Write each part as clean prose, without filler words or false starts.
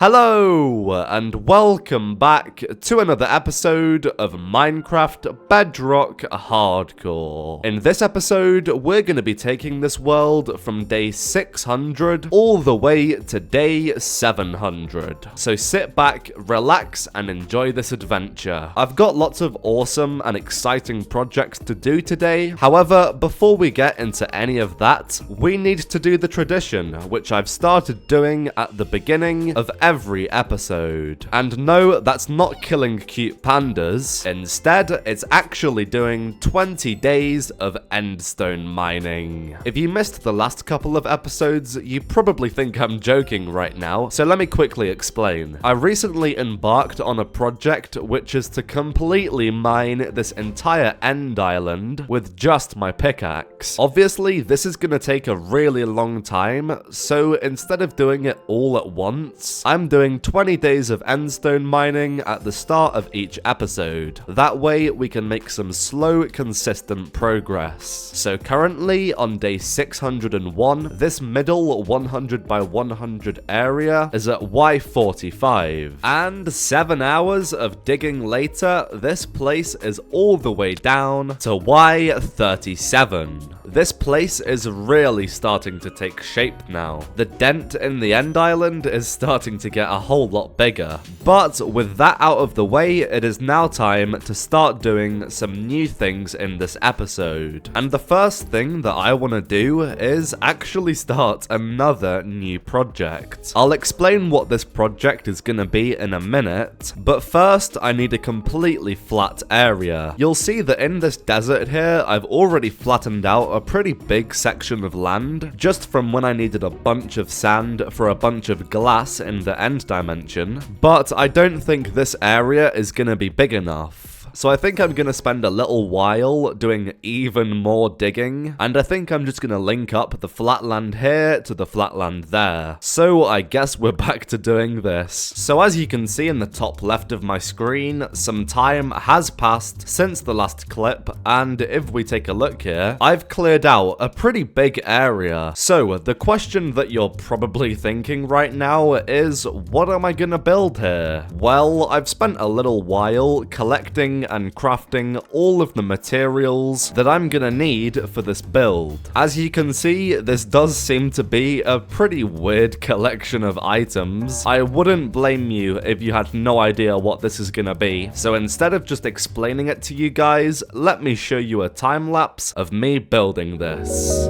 Hello, and welcome back to another episode of Minecraft Bedrock Hardcore. In this episode, we're going to be taking this world from day 600 all the way to day 700. So sit back, relax, and enjoy this adventure. I've got lots of awesome and exciting projects to do today. However, before we get into any of that, we need to do the tradition, which I've started doing at the beginning of every episode. And no, that's not killing cute pandas. Instead, it's actually doing 20 days of endstone mining. If you missed the last couple of episodes, you probably think I'm joking right now, so let me quickly explain. I recently embarked on a project which is to completely mine this entire end island with just my pickaxe. Obviously, this is gonna take a really long time, so instead of doing it all at once, I'm doing 20 days of endstone mining at the start of each episode. That way, we can make some slow, consistent progress. So currently, on day 601, this middle 100 by 100 area is at Y45. And 7 hours of digging later, this place is all the way down to Y37. This place is really starting to take shape now. The dent in the end island is starting to get a whole lot bigger. But with that out of the way, it is now time to start doing some new things in this episode. And the first thing that I want to do is actually start another new project. I'll explain what this project is going to be in a minute, but first I need a completely flat area. You'll see that in this desert here, I've already flattened out a pretty big section of land, just from when I needed a bunch of sand for a bunch of glass in the end dimension, but I don't think this area is gonna be big enough. So I think I'm gonna spend a little while doing even more digging, and I think I'm just gonna link up the flatland here to the flatland there. So I guess we're back to doing this. So as you can see in the top left of my screen, some time has passed since the last clip, and if we take a look here, I've cleared out a pretty big area. So the question that you're probably thinking right now is, what am I gonna build here? Well, I've spent a little while collecting and crafting all of the materials that I'm gonna need for this build. As you can see, this does seem to be a pretty weird collection of items. I wouldn't blame you if you had no idea what this is gonna be. So instead of just explaining it to you guys, let me show you a time lapse of me building this.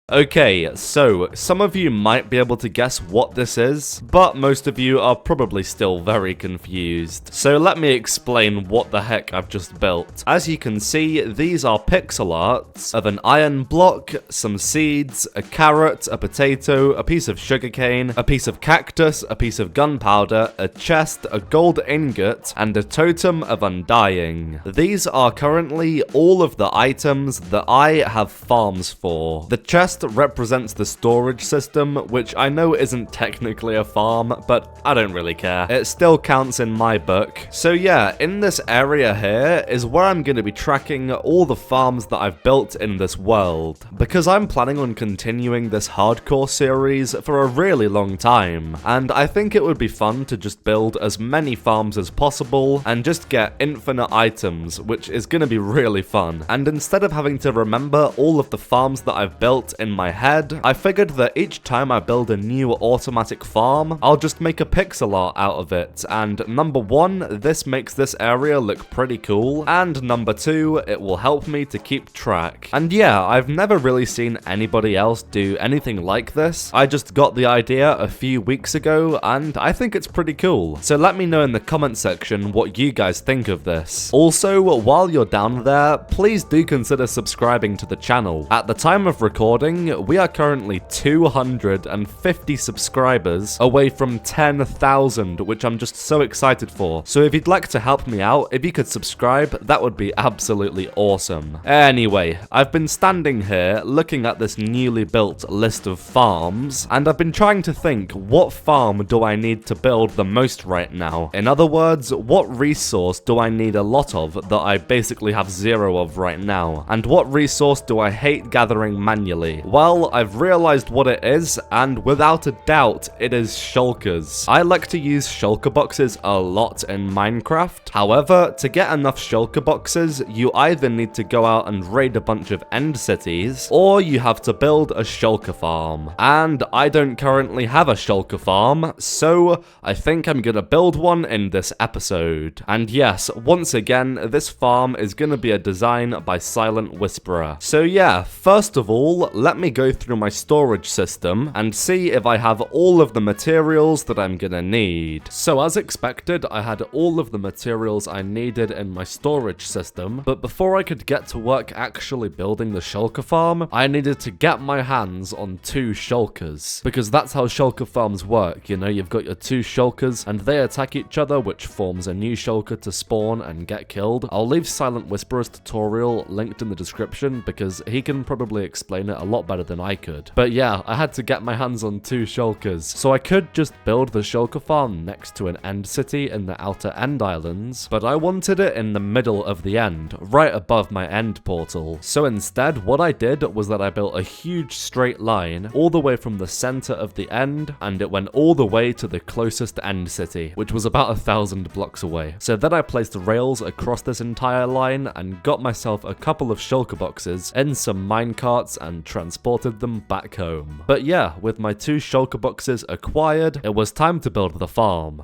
Okay, so some of you might be able to guess what this is, but most of you are probably still very confused. So let me explain what the heck I've just built. As you can see, these are pixel arts of an iron block, some seeds, a carrot, a potato, a piece of sugarcane, a piece of cactus, a piece of gunpowder, a chest, a gold ingot, and a totem of undying. These are currently all of the items that I have farms for. The chest represents the storage system, which I know isn't technically a farm, but I don't really care. It still counts in my book. So yeah, in this area here is where I'm going to be tracking all the farms that I've built in this world, because I'm planning on continuing this hardcore series for a really long time, and I think it would be fun to just build as many farms as possible and just get infinite items, which is going to be really fun. And instead of having to remember all of the farms that I've built in my head, I figured that each time I build a new automatic farm, I'll just make a pixel art out of it, and number one, this makes this area look pretty cool, and number two, it will help me to keep track. And yeah, I've never really seen anybody else do anything like this. I just got the idea a few weeks ago, and I think it's pretty cool. So let me know in the comment section what you guys think of this. Also, while you're down there, please do consider subscribing to the channel. At the time of recording, thing, we are currently 250 subscribers away from 10,000, which I'm just so excited for. So if you'd like to help me out, if you could subscribe, that would be absolutely awesome. Anyway, I've been standing here looking at this newly built list of farms, and I've been trying to think, what farm do I need to build the most right now? In other words, what resource do I need a lot of that I basically have zero of right now? And what resource do I hate gathering manually? Well, I've realized what it is, and without a doubt, it is shulkers. I like to use shulker boxes a lot in Minecraft. However, to get enough shulker boxes, you either need to go out and raid a bunch of end cities, or you have to build a shulker farm. And I don't currently have a shulker farm, so I think I'm gonna build one in this episode. And yes, once again, this farm is gonna be a design by Silent Whisperer. So yeah, first of all, let me go through my storage system and see if I have all of the materials that I'm gonna need. So as expected, I had all of the materials I needed in my storage system, but before I could get to work actually building the shulker farm, I needed to get my hands on 2 shulkers, because that's how shulker farms work, you know, you've got your 2 shulkers and they attack each other, which forms a new shulker to spawn and get killed. I'll leave Silent Whisperer's tutorial linked in the description because he can probably explain it a lot better than I could. But yeah, I had to get my hands on 2 shulkers, so I could just build the shulker farm next to an end city in the outer end islands, but I wanted it in the middle of the end, right above my end portal. So instead, what I did was that I built a huge straight line all the way from the center of the end, and it went all the way to the closest end city, which was about 1,000 blocks away. So then I placed rails across this entire line and got myself a couple of shulker boxes in some minecarts and transported them back home. But yeah, with my 2 shulker boxes acquired, it was time to build the farm.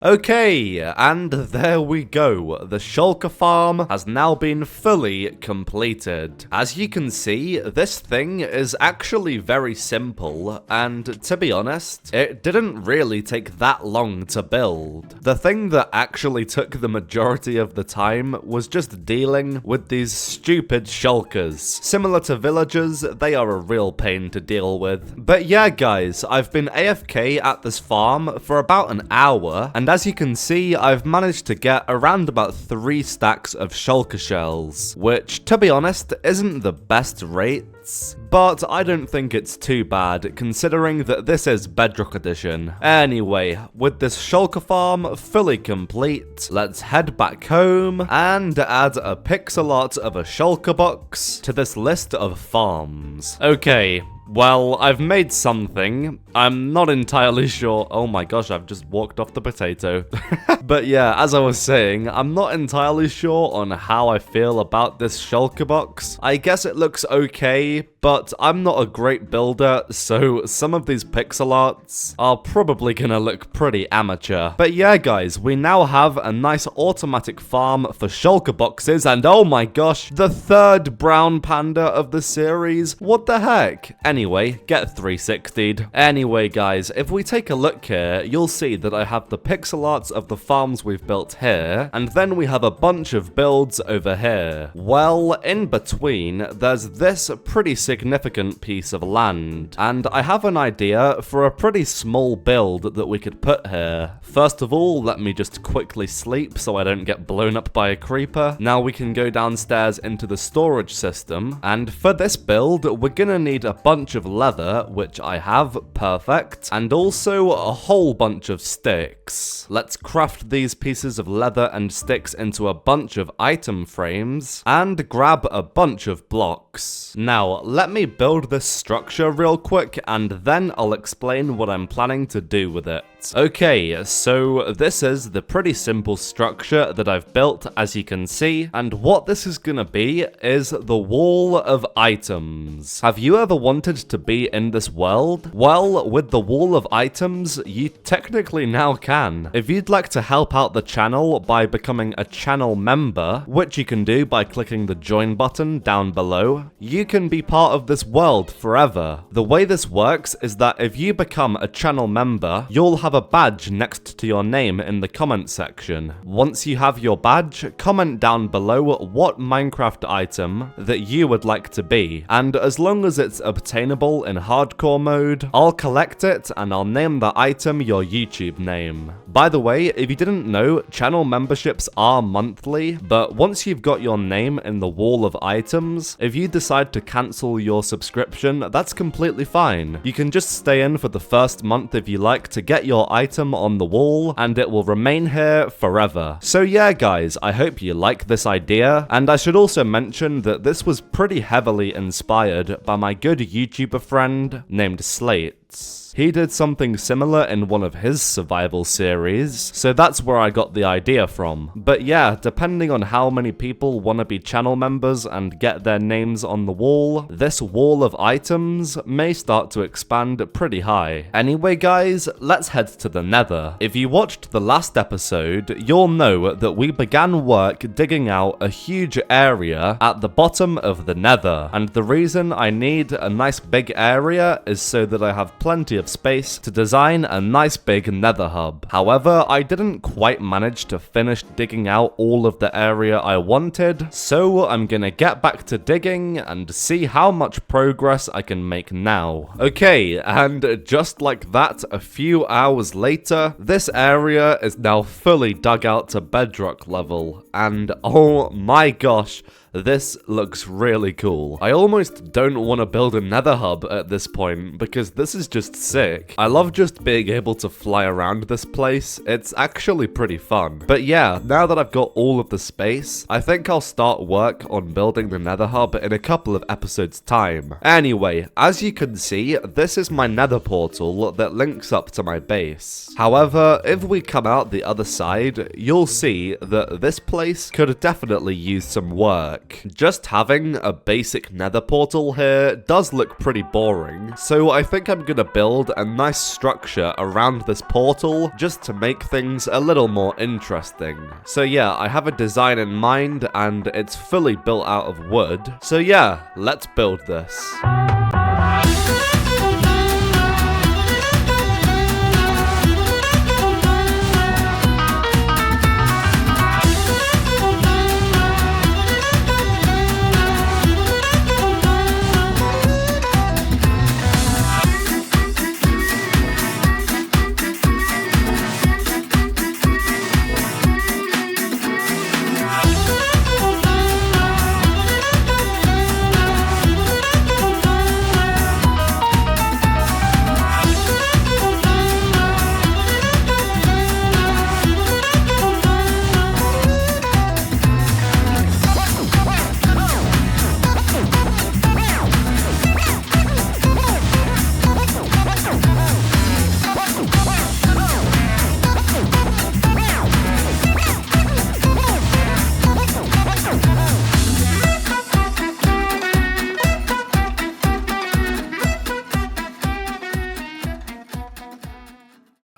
Okay, and there we go. The shulker farm has now been fully completed. As you can see, this thing is actually very simple, and to be honest, it didn't really take that long to build. The thing that actually took the majority of the time was just dealing with these stupid shulkers. Similar to villagers, they are a real pain to deal with. But yeah, guys, I've been AFK at this farm for about an hour, and as you can see, I've managed to get around about 3 stacks of shulker shells, which, to be honest, isn't the best rates, but I don't think it's too bad, considering that this is Bedrock Edition. Anyway, with this shulker farm fully complete, let's head back home and add a pixelot of a shulker box to this list of farms. Okay. Well, I've made something. I'm not entirely sure. Oh my gosh, I've just walked off the potato. But yeah, as I was saying, I'm not entirely sure on how I feel about this shulker box. I guess it looks okay, but I'm not a great builder, so some of these pixel arts are probably gonna look pretty amateur. But yeah, guys, we now have a nice automatic farm for shulker boxes, and oh my gosh, the 3rd brown panda of the series. What the heck? Anyway, get 360'd. Anyway, guys, if we take a look here, you'll see that I have the pixel arts of the farms we've built here, and then we have a bunch of builds over here. Well, in between, there's this pretty significant piece of land, and I have an idea for a pretty small build that we could put here. First of all, let me just quickly sleep so I don't get blown up by a creeper. Now we can go downstairs into the storage system, and for this build, we're gonna need a bunch of leather, which I have, perfect, and also a whole bunch of sticks. Let's craft these pieces of leather and sticks into a bunch of item frames, and grab a bunch of blocks. Now, let me build this structure real quick, and then I'll explain what I'm planning to do with it. Okay, so this is the pretty simple structure that I've built, as you can see, and what this is gonna be is the wall of items. Have you ever wanted to be in this world? Well, with the wall of items, you technically now can. If you'd like to help out the channel by becoming a channel member, which you can do by clicking the join button down below, you can be part of this world forever. The way this works is that if you become a channel member, you'll have a badge next to your name in the comment section. Once you have your badge, comment down below what Minecraft item that you would like to be, and as long as it's obtainable in hardcore mode, I'll collect it and I'll name the item your YouTube name. By the way, if you didn't know, channel memberships are monthly, but once you've got your name in the wall of items, if you decide to cancel your subscription, that's completely fine. You can just stay in for the first month if you like to get your item on the wall, and it will remain here forever. So yeah guys, I hope you like this idea, and I should also mention that this was pretty heavily inspired by my good YouTuber friend named Slates. He did something similar in one of his survival series, so that's where I got the idea from. But yeah, depending on how many people want to be channel members and get their names on the wall, this wall of items may start to expand pretty high. Anyway guys, let's head to the Nether. If you watched the last episode, you'll know that we began work digging out a huge area at the bottom of the Nether, and the reason I need a nice big area is so that I have plenty of space to design a nice big nether hub. However, I didn't quite manage to finish digging out all of the area I wanted, so I'm gonna get back to digging and see how much progress I can make now. Okay, and just like that, a few hours later, this area is now fully dug out to bedrock level, and oh my gosh, this looks really cool. I almost don't want to build a nether hub at this point because this is just sick. I love just being able to fly around this place. It's actually pretty fun. But yeah, now that I've got all of the space, I think I'll start work on building the nether hub in a couple of episodes time. Anyway, as you can see, this is my nether portal that links up to my base. However, if we come out the other side, you'll see that this place could definitely use some work. Just having a basic nether portal here does look pretty boring, so I think I'm gonna build a nice structure around this portal just to make things a little more interesting. So yeah, I have a design in mind and it's fully built out of wood, so yeah, let's build this.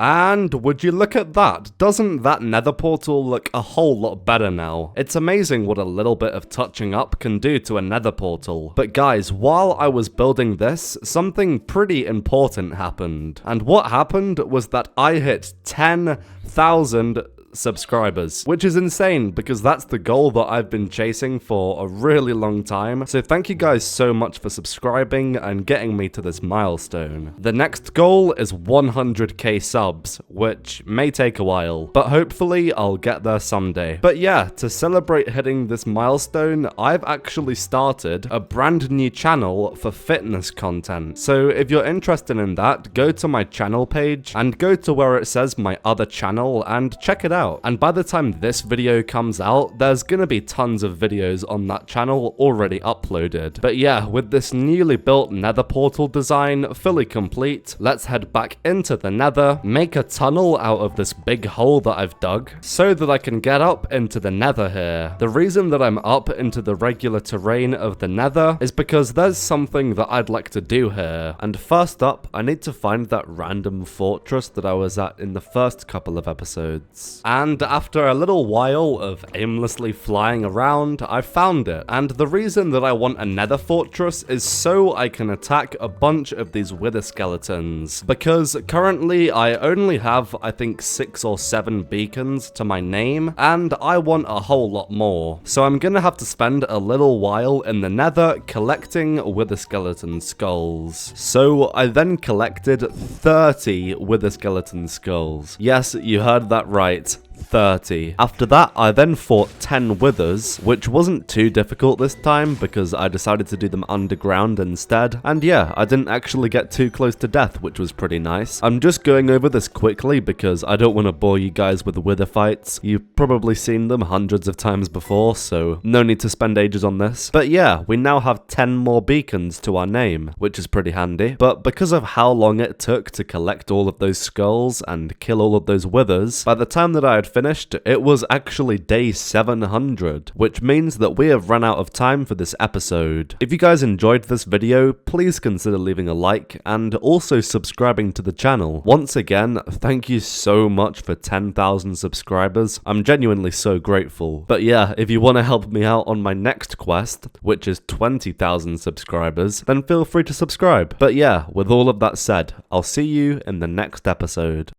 And would you look at that? Doesn't that nether portal look a whole lot better now? It's amazing what a little bit of touching up can do to a nether portal. But guys, while I was building this, something pretty important happened. And what happened was that I hit 10,000 subscribers, which is insane because that's the goal that I've been chasing for a really long time. So thank you guys so much for subscribing and getting me to this milestone. The next goal is 100k subs, which may take a while, but hopefully I'll get there someday. But yeah, to celebrate hitting this milestone, I've actually started a brand new channel for fitness content. So if you're interested in that, go to my channel page and go to where it says my other channel and check it out. out. And by the time this video comes out, there's gonna be tons of videos on that channel already uploaded. But yeah, with this newly built nether portal design fully complete, let's head back into the nether, make a tunnel out of this big hole that I've dug, so that I can get up into the nether here. The reason that I'm up into the regular terrain of the nether is because there's something that I'd like to do here. And first up, I need to find that random fortress that I was at in the first couple of episodes. And after a little while of aimlessly flying around, I found it. And the reason that I want a nether fortress is so I can attack a bunch of these wither skeletons. Because currently I only have, I think, 6 or 7 beacons to my name, and I want a whole lot more. So I'm gonna have to spend a little while in the nether collecting wither skeleton skulls. So I then collected 30 wither skeleton skulls. Yes, you heard that right. 30. After that, I then fought 10 withers, which wasn't too difficult this time because I decided to do them underground instead. And yeah, I didn't actually get too close to death, which was pretty nice. I'm just going over this quickly because I don't want to bore you guys with wither fights. You've probably seen them hundreds of times before, so no need to spend ages on this. But yeah, we now have 10 more beacons to our name, which is pretty handy. But because of how long it took to collect all of those skulls and kill all of those withers, by the time that I had finished, it was actually day 700, which means that we have run out of time for this episode. If you guys enjoyed this video, please consider leaving a like and also subscribing to the channel. Once again, thank you so much for 10,000 subscribers. I'm genuinely so grateful. But yeah, if you want to help me out on my next quest, which is 20,000 subscribers, then feel free to subscribe. But yeah, with all of that said, I'll see you in the next episode.